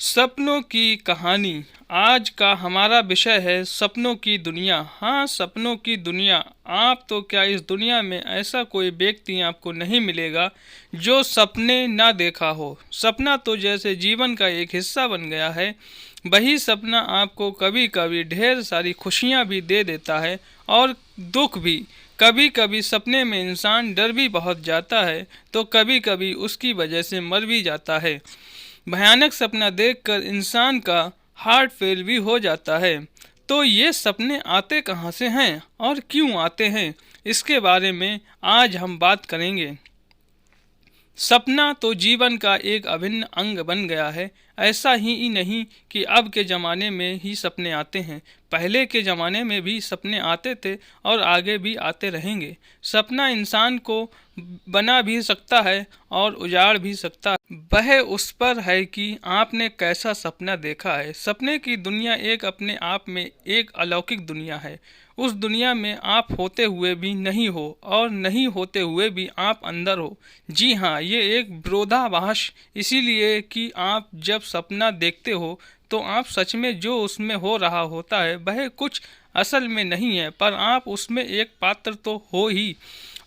सपनों की कहानी। आज का हमारा विषय है सपनों की दुनिया। हाँ, सपनों की दुनिया। आप तो क्या, इस दुनिया में ऐसा कोई व्यक्ति आपको नहीं मिलेगा जो सपने ना देखा हो। सपना तो जैसे जीवन का एक हिस्सा बन गया है। वही सपना आपको कभी कभी ढेर सारी खुशियाँ भी दे देता है और दुख भी। कभी कभी सपने में इंसान डर भी बहुत जाता है, तो कभी कभी उसकी वजह से मर भी जाता है। भयानक सपना देखकर इंसान का हार्ट फेल भी हो जाता है। तो ये सपने आते कहाँ से हैं और क्यों आते हैं, इसके बारे में आज हम बात करेंगे। सपना तो जीवन का एक अभिन्न अंग बन गया है। ऐसा ही नहीं कि अब के ज़माने में ही सपने आते हैं, पहले के ज़माने में भी सपने आते थे और आगे भी आते रहेंगे। सपना इंसान को बना भी सकता है और उजाड़ भी सकता है। वह उस पर है कि आपने कैसा सपना देखा है। सपने की दुनिया एक अपने आप में एक अलौकिक दुनिया है। उस दुनिया में आप होते हुए भी नहीं हो और नहीं होते हुए भी आप अंदर हो। जी हाँ, ये एक विरोधाभास, इसीलिए कि आप जब सपना देखते हो तो आप सच में जो उसमें हो रहा होता है वह कुछ असल में नहीं है, पर आप उसमें एक पात्र तो हो ही,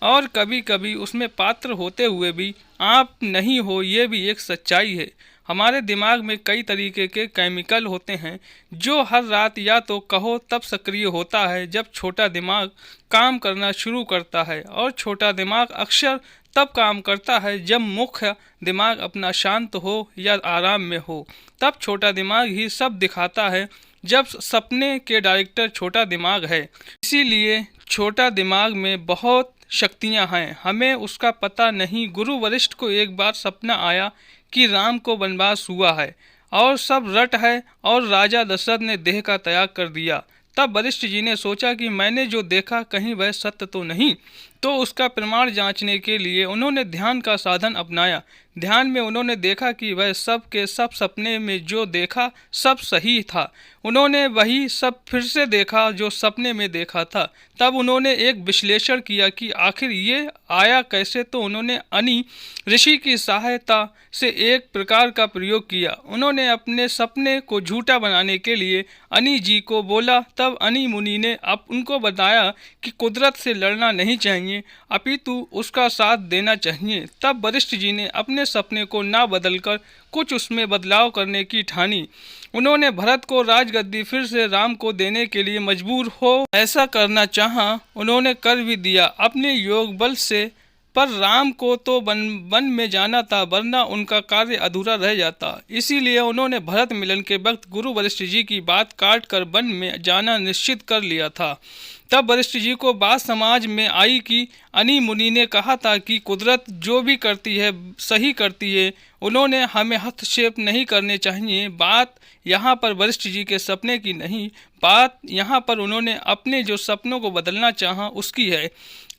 और कभी कभी उसमें पात्र होते हुए भी आप नहीं हो। ये भी एक सच्चाई है। हमारे दिमाग में कई तरीके के केमिकल होते हैं जो हर रात या तो कहो तब सक्रिय होता है जब छोटा दिमाग काम करना शुरू करता है, और छोटा दिमाग अक्सर तब काम करता है जब मुख्य दिमाग अपना शांत हो या आराम में हो। तब छोटा दिमाग ही सब दिखाता है। जब सपने के डायरेक्टर छोटा दिमाग है, इसीलिए छोटा दिमाग में बहुत शक्तियां हैं, हमें उसका पता नहीं। गुरु वशिष्ठ को एक बार सपना आया कि राम को वनवास हुआ है और सब रट है, और राजा दशरथ ने देह का त्याग कर दिया। तब वशिष्ठ जी ने सोचा कि मैंने जो देखा कहीं वह सत्य तो नहीं। तो उसका प्रमाण जांचने के लिए उन्होंने ध्यान का साधन अपनाया। ध्यान में उन्होंने देखा कि वह सब के सब सपने में जो देखा सब सही था। उन्होंने वही सब फिर से देखा जो सपने में देखा था। तब उन्होंने एक विश्लेषण किया कि आखिर ये आया कैसे। तो उन्होंने अनी ऋषि की सहायता से एक प्रकार का प्रयोग किया। उन्होंने अपने सपने को झूठा बनाने के लिए अनी जी को बोला। तब अनी मुनि ने अब उनको बताया कि कुदरत से लड़ना नहीं चाहिए, अपितु उसका साथ देना चाहिए। तब वशिष्ठ जी ने अपने सपने को ना बदलकर कुछ उसमें बदलाव करने की ठानी। उन्होंने भरत को राजगद्दी फिर से राम को देने के लिए मजबूर हो ऐसा करना चाहा। उन्होंने कर भी दिया अपने योग बल से, पर राम को तो वन में जाना था, वरना उनका कार्य अधूरा रह जाता। इसीलिए उन्होंने भरत मिलन के वक्त गुरु वशिष्ठ जी की बात काट कर वन में जाना निश्चित कर लिया था। तब वशिष्ठ जी को बात समाज में आई कि अनी मुनि ने कहा था कि कुदरत जो भी करती है सही करती है, उन्होंने हमें हस्तक्षेप नहीं करने चाहिए। बात यहाँ पर वशिष्ठ जी के सपने की नहीं, बात यहाँ पर उन्होंने अपने जो सपनों को बदलना चाहा उसकी है।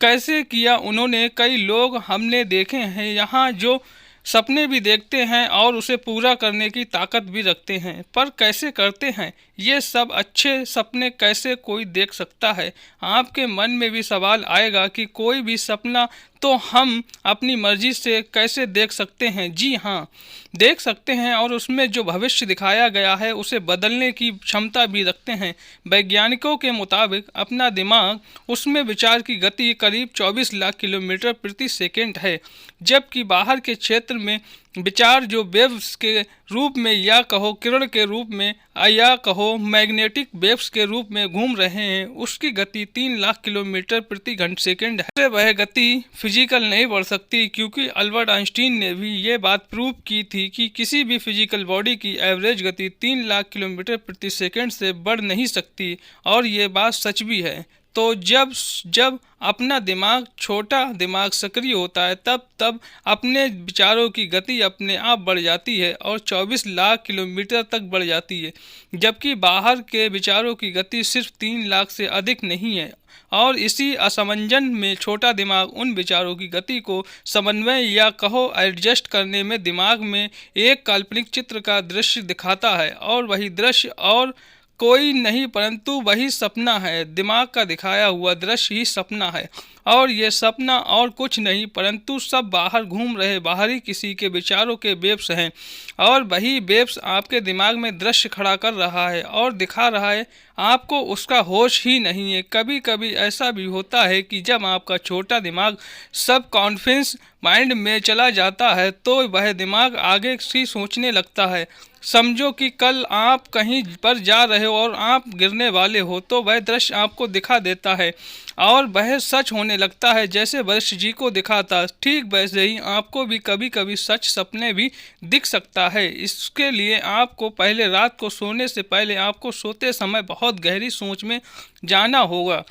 कैसे किया उन्होंने, कई लोग हमने देखे हैं यहाँ जो सपने भी देखते हैं और उसे पूरा करने की ताकत भी रखते हैं, पर कैसे करते हैं ये सब अच्छे सपने कैसे कोई देख सकता है। आपके मन में भी सवाल आएगा कि कोई भी सपना तो हम अपनी मर्जी से कैसे देख सकते हैं। जी हाँ, देख सकते हैं, और उसमें जो भविष्य दिखाया गया है उसे बदलने की क्षमता भी रखते हैं। वैज्ञानिकों के मुताबिक अपना दिमाग, उसमें विचार की गति करीब 24 लाख किलोमीटर प्रति सेकंड है, जबकि बाहर के क्षेत्र में विचार जो वेव्स के रूप में या कहो किरण के रूप में या कहो मैग्नेटिक वेव्स के रूप में घूम रहे हैं, उसकी गति 3 लाख किलोमीटर प्रति घंटा सेकंड है। वह गति फिजिकल नहीं बढ़ सकती, क्योंकि अल्बर्ट आइंस्टीन ने भी ये बात प्रूव की थी कि किसी भी फिजिकल बॉडी की एवरेज गति 3 लाख किलोमीटर प्रति सेकंड से बढ़ नहीं सकती, और ये बात सच भी है। तो जब जब अपना दिमाग, छोटा दिमाग सक्रिय होता है, तब तब अपने विचारों की गति अपने आप बढ़ जाती है और 24 लाख किलोमीटर तक बढ़ जाती है, जबकि बाहर के विचारों की गति सिर्फ 3 लाख से अधिक नहीं है। और इसी असमंजन में छोटा दिमाग उन विचारों की गति को समन्वय या कहो एडजस्ट करने में दिमाग में एक काल्पनिक चित्र का दृश्य दिखाता है, और वही दृश्य और कोई नहीं परंतु वही सपना है। दिमाग का दिखाया हुआ दृश्य ही सपना है, और ये सपना और कुछ नहीं परंतु सब बाहर घूम रहे बाहरी किसी के विचारों के वेव्स हैं, और वही वेव्स आपके दिमाग में दृश्य खड़ा कर रहा है और दिखा रहा है, आपको उसका होश ही नहीं है। कभी कभी ऐसा भी होता है कि जब आपका छोटा दिमाग सब कॉन्फिडेंस माइंड में चला जाता है तो वह दिमाग आगे से सोचने लगता है। समझो कि कल आप कहीं पर जा रहे हो और आप गिरने वाले हो, तो वह दृश्य आपको दिखा देता है और वह सच होने लगता है जैसे वशिष्ठ जी को दिखा था। ठीक वैसे ही आपको भी कभी कभी सच सपने भी दिख सकता है। इसके लिए आपको पहले रात को सोने से पहले आपको सोते समय बहुत गहरी सोच में जाना होगा।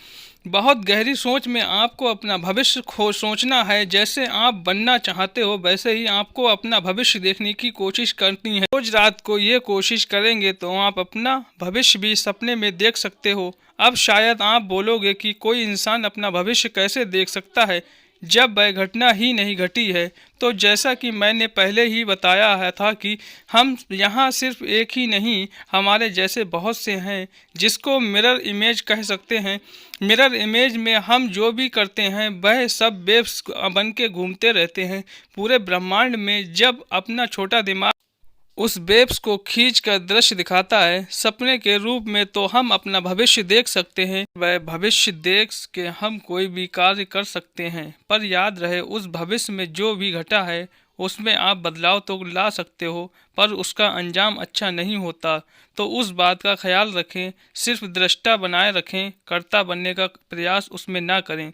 बहुत गहरी सोच में आपको अपना भविष्य सोचना है। जैसे आप बनना चाहते हो वैसे ही आपको अपना भविष्य देखने की कोशिश करनी है। रोज रात को ये कोशिश करेंगे तो आप अपना भविष्य भी सपने में देख सकते हो। अब शायद आप बोलोगे कि कोई इंसान अपना भविष्य कैसे देख सकता है जब वह घटना ही नहीं घटी है। तो जैसा कि मैंने पहले ही बताया है था कि हम यहाँ सिर्फ एक ही नहीं, हमारे जैसे बहुत से हैं जिसको मिरर इमेज कह सकते हैं। मिरर इमेज में हम जो भी करते हैं वह सब वेव्स बन के घूमते रहते हैं पूरे ब्रह्मांड में। जब अपना छोटा दिमाग उस वेव्स को खींच कर दृश्य दिखाता है सपने के रूप में, तो हम अपना भविष्य देख सकते हैं। वह भविष्य देख के हम कोई भी कार्य कर सकते हैं। पर याद रहे उस भविष्य में जो भी घटा है उसमें आप बदलाव तो ला सकते हो पर उसका अंजाम अच्छा नहीं होता। तो उस बात का ख्याल रखें, सिर्फ दृष्टा बनाए रखें, कर्ता बनने का प्रयास उसमें ना करें,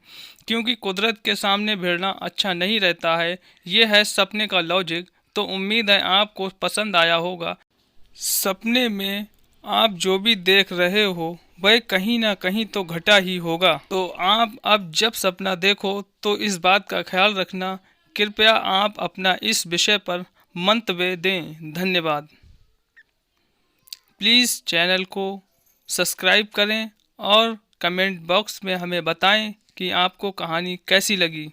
क्योंकि कुदरत के सामने भिड़ना अच्छा नहीं रहता है। ये है सपने का लॉजिक। तो उम्मीद है आपको पसंद आया होगा। सपने में आप जो भी देख रहे हो वह कहीं ना कहीं तो घटा ही होगा। तो आप अब जब सपना देखो तो इस बात का ख्याल रखना। कृपया आप अपना इस विषय पर मंतव्य दें। धन्यवाद। प्लीज़ चैनल को सब्सक्राइब करें और कमेंट बॉक्स में हमें बताएं कि आपको कहानी कैसी लगी।